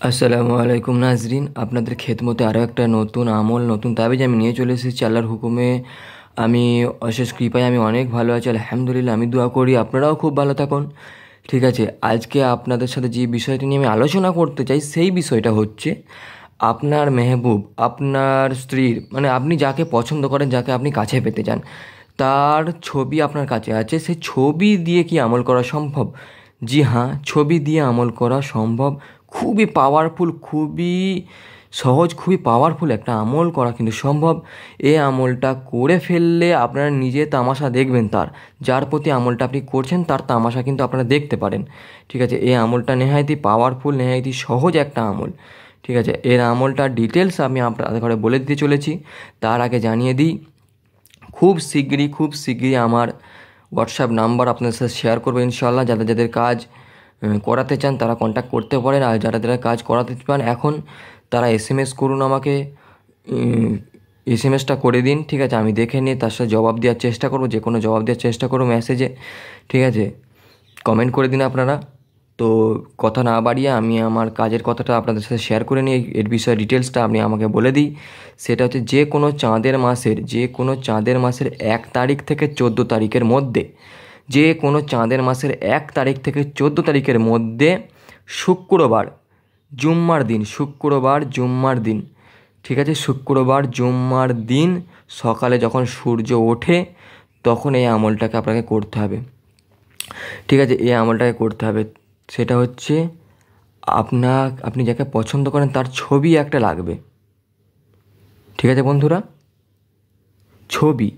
আসসালামু আলাইকুম নাজরিন, আপনাদের খেদমতে আরও একটা নতুন আমল, নতুন তাবিজ আমি নিয়ে চলে এসেছি আল্লাহর হুকুমে। আমি অশেষ কৃপায় আমি অনেক ভালো আছি, আলহামদুলিল্লাহ। আমি দোয়া করি আপনারাও খুব ভালো থাকুন। ঠিক আছে, আজকে আপনাদের সাথে যে বিষয়টি নিয়ে আমি আলোচনা করতে চাই সেই বিষয়টা হচ্ছে আপনার মেহবুব, আপনার স্ত্রীর, মানে আপনি যাকে পছন্দ করেন, যাকে আপনি কাছে পেতে চান, তার ছবি আপনার কাছে আছে। সেই ছবি দিয়ে কি আমল করা সম্ভব? জি হ্যাঁ, ছবি দিয়ে আমল করা সম্ভব। খুবই পাওয়ারফুল, খুবই সহজ, খুবই পাওয়ারফুল একটা আমল করা কিন্তু সম্ভব। এই আমলটা করে ফেললে আপনারা নিজে তামাশা দেখবেন, তার যার প্রতি আমলটা আপনি করছেন তার তামাশা কিন্তু আপনারা দেখতে পারেন। ঠিক আছে, এই আমলটা নেহায়তই পাওয়ারফুল, নেহায়তই সহজ একটা আমল। ঠিক আছে, এর আমলটার ডিটেলস আমি আপনাদের ঘরে বলে দিতে চলেছি। তার আগে জানিয়ে দিই, খুব শীঘ্রই আমার হোয়াটসঅ্যাপ নাম্বার আপনাদের সাথে শেয়ার করবো ইনশাল্লাহ। যাদের যাদের কাজ করাতে চান তারা কন্ট্যাক্ট করতে পারেন, আর যারা যারা কাজ করাতে চান এখন তারা এসএমএস করুন আমাকে। এসএমএসটা করে দিন, ঠিক আছে? আমি দেখে নিয়ে তার সাথে জবাব দেওয়ার চেষ্টা করবো, যে কোনো জবাব দেওয়ার চেষ্টা করবো মেসেজে। ঠিক আছে, কমেন্ট করে দিন আপনারা। তো কথা না বাড়িয়ে আমি আমার কাজের কথাটা আপনাদের সাথে শেয়ার করে নিই। এর বিষয়ে ডিটেলসটা আপনি আমাকে বলে দিই। সেটা হচ্ছে যে কোনো চাঁদের মাসের 1 তারিখ থেকে 14 তারিখের মধ্যে, যে কোনো চাঁদের মাসের 1 তারিখ থেকে 14 তারিখের মধ্যে শুক্রবার জুম্মার দিন, ঠিক আছে, শুক্রবার জুম্মার দিন সকালে যখন সূর্য ওঠে তখন এই আমলটাকে আপনাকে করতে হবে। ঠিক আছে, এই আমলটাকে করতে হবে। সেটা হচ্ছে আপনি যাকে পছন্দ করেন তার ছবি একটা লাগবে। ঠিক আছে বন্ধুরা, ছবি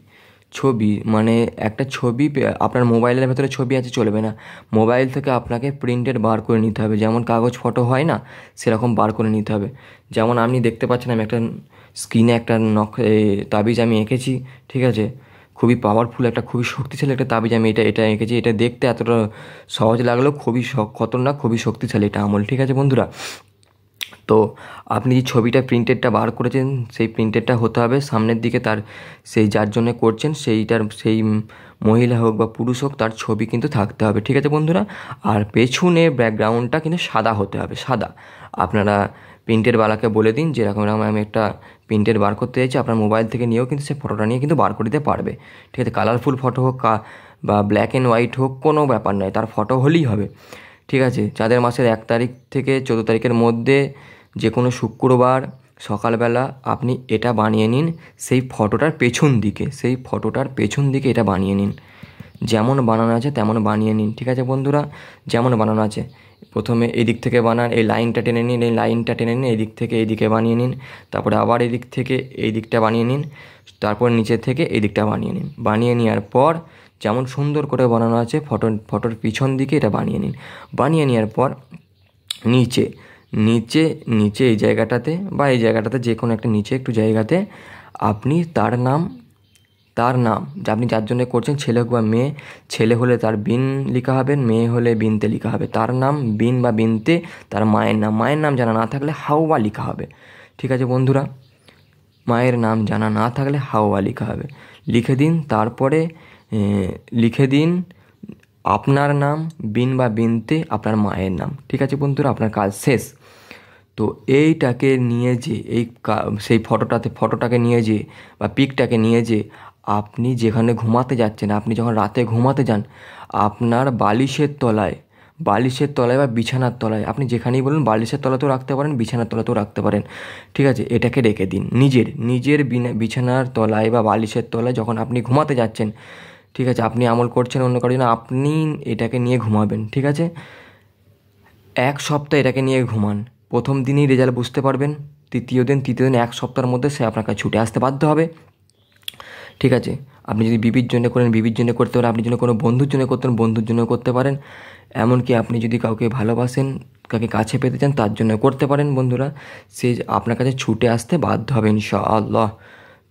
ছবি মানে একটা ছবি আপনার মোবাইলের ভেতরে ছবি আছে চলবে না। মোবাইল থেকে আপনাকে প্রিন্টেড বার করে নিতে হবে, যেমন কাগজ ফটো হয় না, সেরকম বার করে নিতে হবে। যেমন আপনি দেখতে পাচ্ছেন আমি একটা স্ক্রিনে একটা তাবিজ আমি এঁকেছি। ঠিক আছে, খুবই পাওয়ারফুল একটা, খুবই শক্তিশালী একটা তাবিজ আমি এটা এঁকেছি। এটা দেখতে এতটা সহজ লাগলেও খুবই খতরনাক, খুবই শক্তিশালী এটা আমল। ঠিক আছে বন্ধুরা, তো আপনি যে ছবিটা প্রিন্টেডটা বার করেছেন সেই প্রিন্টেডটা হতে হবে সামনের দিকে, তার সেই যার জন্য করছেন সেই মহিলা হোক বা পুরুষ হোক তার ছবি কিন্তু থাকতে হবে। ঠিক আছে বন্ধুরা, আর পেছনে ব্যাকগ্রাউন্ডটা কিন্তু সাদা হতে হবে, সাদা। আপনারা প্রিন্টেডওয়ালাকে বলে দিন যেরকম আমি একটা প্রিন্টেড বার করতে চাইছি, আপনার মোবাইল থেকে নিয়েও কিন্তু সে ফটোটা নিয়ে কিন্তু বার করে দিতে পারবে। ঠিক আছে, কালারফুল ফটো হোক বা ব্ল্যাক অ্যান্ড হোয়াইট হোক, কোনো ব্যাপার নয়, তার ফটো হলেই হবে। ঠিক আছে, চাঁদের মাসের 1 তারিখ থেকে 14 তারিখের মধ্যে যে কোনো শুক্রবার সকালবেলা আপনি এটা বানিয়ে নিন। সেই ফটোটার পেছন দিকে এটা বানিয়ে নিন, যেমন বানানো আছে তেমন বানিয়ে নিন। ঠিক আছে বন্ধুরা, যেমন বানানো আছে প্রথমে এই দিক থেকে বানান, এই লাইনটা টেনে নিন, এই দিক থেকে এই দিকে বানিয়ে নিন, তারপরে আবার এই দিক থেকে এই দিকটা বানিয়ে নিন, তারপর নিচে থেকে এই দিকটা বানিয়ে নিন। বানিয়ে নেওয়ার পর যেমন সুন্দর করে বানানো আছে ফটোর পিছন দিকে এটা বানিয়ে নিন। বানিয়ে নেওয়ার পর নিচে নিচে নিচে এই জায়গাটাতে বা এই জায়গাটাতে যে কোনো একটা নিচে একটু জায়গাতে আপনি তার নাম যা আপনি যার জন্য করছেন, ছেলে হোক বা মেয়ে, ছেলে হলে তার বিন লেখা হবে, মেয়ে হলে বিনতে লেখা হবে। তার নাম বিন বা বিনতে, তার মায়ের নাম জানা না থাকলে হাওয়া লেখা হবে। ঠিক আছে বন্ধুরা, মায়ের নাম জানা না থাকলে হাওয়া লেখা হবে। লিখে দিন, তারপরে লিখে দিন আপনার নাম বিন বা বিনতে আপনার মায়ের নাম। ঠিক আছে বন্ধুরা, আপনার কাজ শেষ। তো এইটাকে নিয়ে যে সেই ফটোটাকে নিয়ে যে বা পিকটাকে নিয়ে যে আপনি যেখানে ঘুমাতে যাচ্ছেন, আপনি যখন রাতে ঘুমাতে যান, আপনার বালিশের তলায় বা বিছানার তলায়, আপনি যেখানেই বলুন, বালিশের তলাতেও রাখতে পারেন, বিছানার তলাতেও রাখতে পারেন। ঠিক আছে, এটাকে রেখে দিন নিজের বিছানার তলায় বা বালিশের তলায় যখন আপনি ঘুমাতে যাচ্ছেন। ঠিক আছে, আপনি আমল করছেন অন্য কারোর জন্য, আপনি এটাকে নিয়ে ঘুমাবেন। ঠিক আছে, 1 সপ্তাহ এটাকে নিয়ে ঘুমান। প্রথম দিনই রেজাল্ট বুঝতে পারবেন, তৃতীয় দিন 1 সপ্তাহের মধ্যে সে আপনার কাছে ছুটে আসতে বাধ্য হবে। ঠিক আছে, আপনি যদি বিবির জন্য করেন, বিবির জন্য করতে পারেন, আপনি যদি কোনো বন্ধুর জন্য করতেন, বন্ধুর জন্য করতে পারেন। এমনকি আপনি যদি কাউকে ভালোবাসেন, কাউকে কাছে পেতে চান, তার জন্য করতে পারেন বন্ধুরা। সে আপনার কাছে ছুটে আসতে বাধ্য হবে ইনশাআল্লাহ।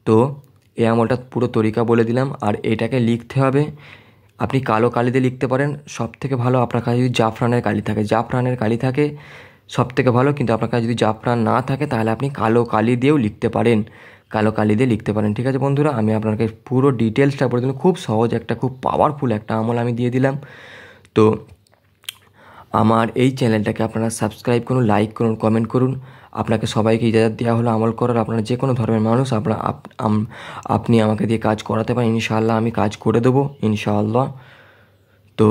তো এই আমলটা পুরো তরিকা বলে দিলাম। আর এটাকে লিখতে হবে, আপনি কালো কালি দিয়ে লিখতে পারেন, সব থেকে ভালো। আপনার কাছে যদি জাফরানের কালি থাকে সব থেকে ভালো, কিন্তু আপনার কাছে যদি জাফরান না থাকে তাহলে আপনি কালো কালি দিয়েও লিখতে পারেন, ঠিক আছে বন্ধুরা, আমি আপনাকে পুরো ডিটেলসটা বলে দিলাম। খুব সহজ একটা, খুব পাওয়ারফুল একটা আমল আমি দিয়ে দিলাম। তো আমার এই চ্যানেলটাকে আপনারা সাবস্ক্রাইব করুন, লাইক করুন, কমেন্ট করুন। আপনাকে সবাইকে ইজাজত দেওয়া হলো আমল করার। আপনারা যে কোনো ধর্মের মানুষ আপনি আমাকে দিয়ে কাজ করাতে পারেন, ইনশাআল্লাহ আমি কাজ করে দেবো ইনশাআল্লাহ। তো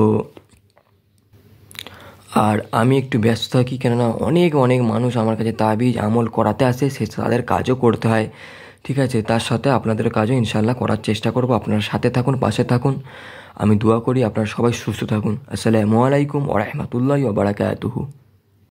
আর আমি একটু ব্যস্ত থাকি, কেননা অনেক অনেক মানুষ আমার কাছে তাবিজ আমল করাতে আসে, তাদের কাজও করতে হয়। ঠিক আছে, তার সাথে আপনাদের কাজও ইনশাআল্লাহ করার চেষ্টা করব। আপনারা সাথে থাকুন, পাশে থাকুন। আমি দোয়া করি আপনারা সবাই সুস্থ থাকুন। আসসালামু আলাইকুম ওয়া রাহমাতুল্লাহি ওয়া বারাকাতুহু।